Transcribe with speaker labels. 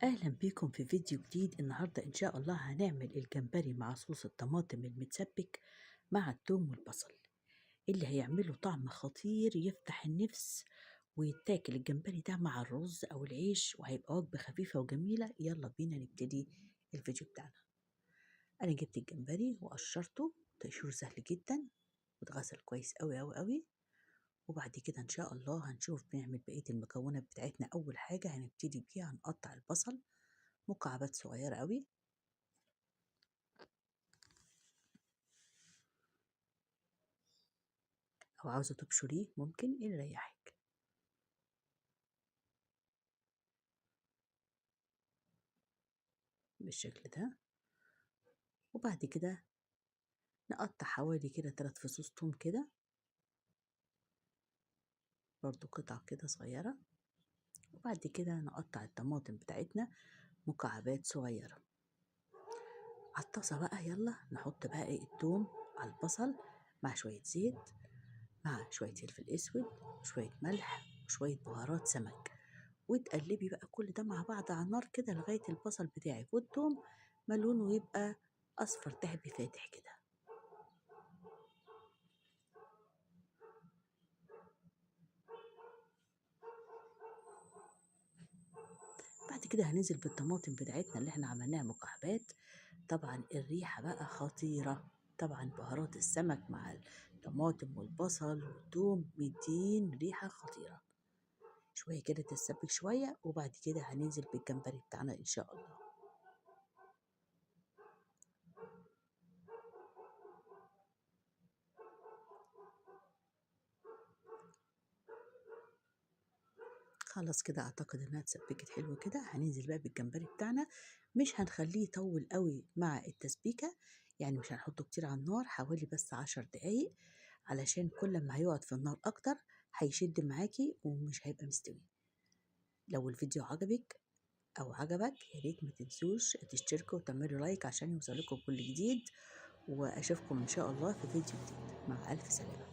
Speaker 1: أهلا بيكم في فيديو جديد. النهاردة إن شاء الله هنعمل الجمبري مع صوص الطماطم المتسبك مع الثوم والبصل اللي هيعمله طعم خطير يفتح النفس، ويتاكل الجمبري ده مع الرز أو العيش، وهيبقى وجبة خفيفة وجميلة. يلا بينا نبتدي الفيديو بتاعنا. أنا جبت الجمبري وقشرته تقشير سهل جدا، واتغسل كويس أوي أوي أوي. وبعد كده إن شاء الله هنشوف بنعمل بقية المكونات بتاعتنا. أول حاجة هنبتدي بيها هنقطع البصل مكعبات صغيرة أوي، أو عاوزة تبشريه ممكن اللي يريحك. بالشكل ده. وبعد كده نقطع حوالي كده 3 فصوص توم كده، برضو قطع كده صغيرة. وبعد كده نقطع الطماطم بتاعتنا مكعبات صغيرة على الطاسة بقى. يلا نحط بقى التوم على البصل مع شوية زيت، مع شوية فلفل اسود وشوية ملح وشوية بهارات سمك، وتقلبي بقى كل ده مع بعض على النار كده لغاية البصل بتاعك والثوم ما لونه يبقى أصفر ذهبي فاتح كده. بعد كده هننزل بالطماطم بتاعتنا اللي احنا عملناها مكعبات. طبعا الريحة بقى خطيرة، طبعا بهارات السمك مع الطماطم والبصل والثوم مدين ريحة خطيرة. شوية كده تتسبك شوية، وبعد كده هننزل بالجمبري بتاعنا إن شاء الله. خلاص كده اعتقد انها اتسبكت حلو كده. هننزل بقى بالجمبري بتاعنا، مش هنخليه يطول قوي مع التسبيكة، يعني مش هنحطه كتير على النار، حوالي بس 10 دقايق، علشان كل ما هيقعد في النار اكتر هيشد معاكي ومش هيبقى مستوي. لو الفيديو عجبك او عجبك يا ريت ما تنسوش تشتركوا وتعملوا لايك عشان يوصلكم كل جديد، واشوفكم ان شاء الله في فيديو جديد. مع الف سلامة.